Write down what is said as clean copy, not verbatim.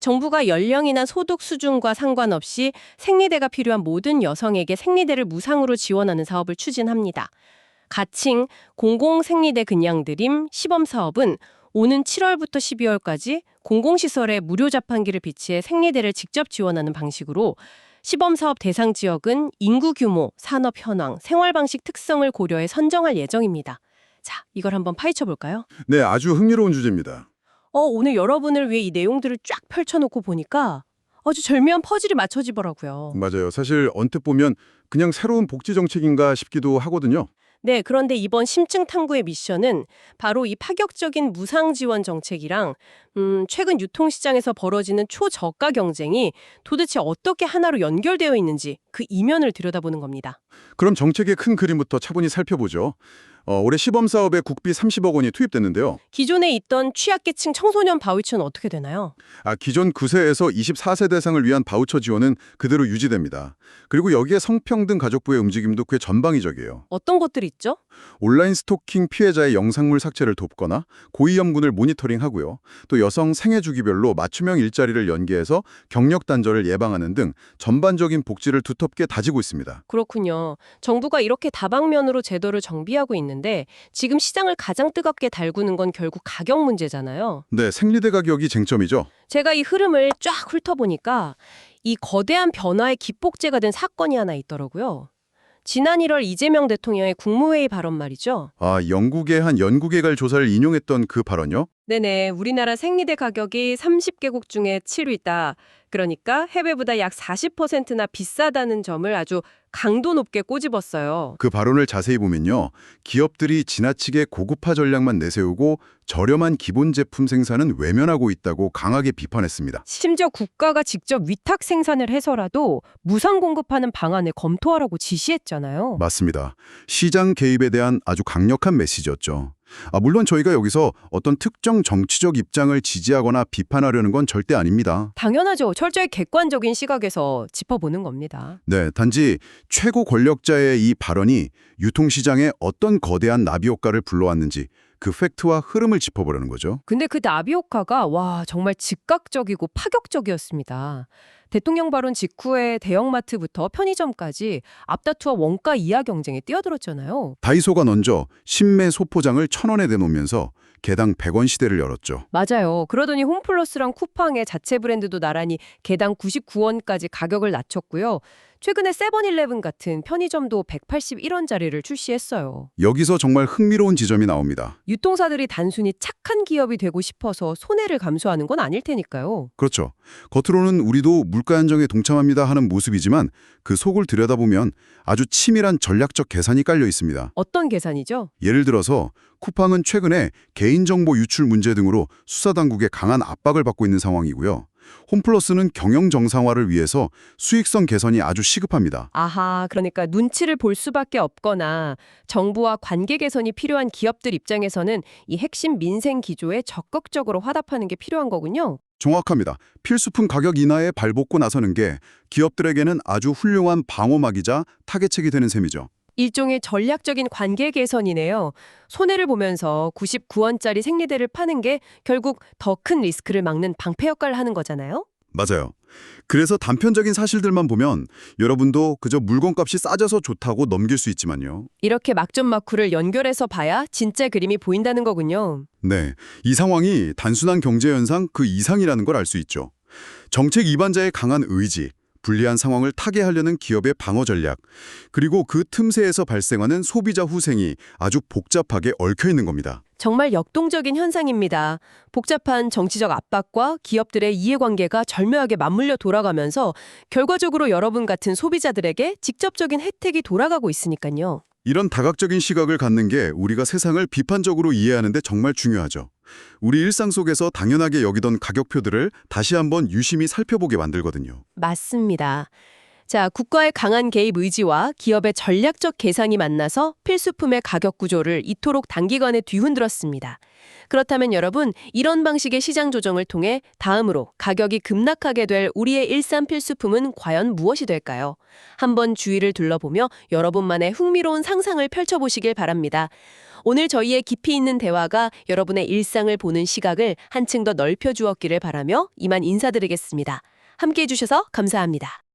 정부가 연령이나 소득 수준과 상관없이 생리대가 필요한 모든 여성에게 생리대를 무상으로 지원하는 사업을 추진합니다. 가칭 공공생리대 그냥드림 시범사업은 오는 7월부터 12월까지 공공시설에 무료 자판기를 비치해 생리대를 직접 지원하는 방식으로 시범사업 대상 지역은 인구 규모, 산업 현황, 생활방식 특성을 고려해 선정할 예정입니다. 자, 이걸 한번 파헤쳐 볼까요? 네, 아주 흥미로운 주제입니다. 오늘 여러분을 위해 이 내용들을 쫙 펼쳐놓고 보니까 아주 절묘한 퍼즐이 맞춰지더라고요. 맞아요. 사실 언뜻 보면 그냥 새로운 복지 정책인가 싶기도 하거든요. 네, 그런데 이번 심층 탐구의 미션은 바로 이 파격적인 무상 지원 정책이랑 최근 유통시장에서 벌어지는 초저가 경쟁이 도대체 어떻게 하나로 연결되어 있는지 그 이면을 들여다보는 겁니다. 그럼 정책의 큰 그림부터 차분히 살펴보죠. 올해 시범사업에 국비 30억 원이 투입됐는데요. 기존에 있던 취약계층 청소년 바우처는 어떻게 되나요? 기존 9세에서 24세 대상을 위한 바우처 지원은 그대로 유지됩니다. 그리고 여기에 성평등 가족부의 움직임도 꽤 전방위적이에요. 어떤 것들이 있죠? 온라인 스토킹 피해자의 영상물 삭제를 돕거나 고위험군을 모니터링하고요. 또 여성 생애 주기별로 맞춤형 일자리를 연계해서 경력 단절을 예방하는 등 전반적인 복지를 두텁게 다지고 있습니다. 그렇군요. 정부가 이렇게 다방면으로 제도를 정비하고 있는데 지금 시장을 가장 뜨겁게 달구는 건 결국 가격 문제잖아요. 네, 생리대 가격이 쟁점이죠. 제가 이 흐름을 쫙 훑어보니까 이 거대한 변화의 기폭제가 된 사건이 하나 있더라고요. 지난 1월 이재명 대통령의 국무회의 발언 말이죠. 영국의 한 연구개발 조사를 인용했던 그 발언요? 네네, 우리나라 생리대 가격이 30개국 중에 7위다. 그러니까 해외보다 약 40%나 비싸다는 점을 아주 강도 높게 꼬집었어요. 그 발언을 자세히 보면요. 기업들이 지나치게 고급화 전략만 내세우고 저렴한 기본 제품 생산은 외면하고 있다고 강하게 비판했습니다. 심지어 국가가 직접 위탁 생산을 해서라도 무상 공급하는 방안을 검토하라고 지시했잖아요. 맞습니다. 시장 개입에 대한 아주 강력한 메시지였죠. 물론 저희가 여기서 어떤 특정 정치적 입장을 지지하거나 비판하려는 건 절대 아닙니다. 당연하죠. 철저히 객관적인 시각에서 짚어보는 겁니다. 네, 단지 최고 권력자의 이 발언이 유통시장에 어떤 거대한 나비 효과를 불러왔는지 그 팩트와 흐름을 짚어보려는 거죠. 근데 그 나비 효과가 정말 즉각적이고 파격적이었습니다. 대통령 발언 직후에 대형마트부터 편의점까지 앞다투어 원가 이하 경쟁에 뛰어들었잖아요. 다이소가 먼저 신매 소포장을 1,000원에 내놓으면서 개당 100원 시대를 열었죠. 맞아요. 그러더니 홈플러스랑 쿠팡의 자체 브랜드도 나란히 개당 99원까지 가격을 낮췄고요. 최근에 세븐일레븐 같은 편의점도 181원짜리를 출시했어요. 여기서 정말 흥미로운 지점이 나옵니다. 유통사들이 단순히 착한 기업이 되고 싶어서 손해를 감수하는 건 아닐 테니까요. 그렇죠. 겉으로는 우리도 물가 안정에 동참합니다 하는 모습이지만 그 속을 들여다보면 아주 치밀한 전략적 계산이 깔려 있습니다. 어떤 계산이죠? 예를 들어서 쿠팡은 최근에 개인정보 유출 문제 등으로 수사당국의 강한 압박을 받고 있는 상황이고요. 홈플러스는 경영 정상화를 위해서 수익성 개선이 아주 시급합니다. 아하, 그러니까 눈치를 볼 수밖에 없거나 정부와 관계 개선이 필요한 기업들 입장에서는 이 핵심 민생 기조에 적극적으로 화답하는 게 필요한 거군요. 정확합니다. 필수품 가격 인하에 발벗고 나서는 게 기업들에게는 아주 훌륭한 방어막이자 타겟책이 되는 셈이죠. 일종의 전략적인 관계 개선이네요. 손해를 보면서 99원짜리 생리대를 파는 게 결국 더 큰 리스크를 막는 방패 역할을 하는 거잖아요. 맞아요. 그래서 단편적인 사실들만 보면 여러분도 그저 물건값이 싸져서 좋다고 넘길 수 있지만요. 이렇게 막전막후를 연결해서 봐야 진짜 그림이 보인다는 거군요. 네, 이 상황이 단순한 경제 현상 그 이상이라는 걸 알 수 있죠. 정책 이반자의 강한 의지, 불리한 상황을 타개하려는 기업의 방어 전략, 그리고 그 틈새에서 발생하는 소비자 후생이 아주 복잡하게 얽혀 있는 겁니다. 정말 역동적인 현상입니다. 복잡한 정치적 압박과 기업들의 이해관계가 절묘하게 맞물려 돌아가면서 결과적으로 여러분 같은 소비자들에게 직접적인 혜택이 돌아가고 있으니까요. 이런 다각적인 시각을 갖는 게 우리가 세상을 비판적으로 이해하는 데 정말 중요하죠. 우리 일상 속에서 당연하게 여기던 가격표들을 다시 한번 유심히 살펴보게 만들거든요. 맞습니다. 자, 국가의 강한 개입 의지와 기업의 전략적 계상이 만나서 필수품의 가격 구조를 이토록 단기간에 뒤흔들었습니다. 그렇다면 여러분, 이런 방식의 시장 조정을 통해 다음으로 가격이 급락하게 될 우리의 일상 필수품은 과연 무엇이 될까요? 한번 주위를 둘러보며 여러분만의 흥미로운 상상을 펼쳐보시길 바랍니다. 오늘 저희의 깊이 있는 대화가 여러분의 일상을 보는 시각을 한층 더 넓혀주었기를 바라며 이만 인사드리겠습니다. 함께해 주셔서 감사합니다.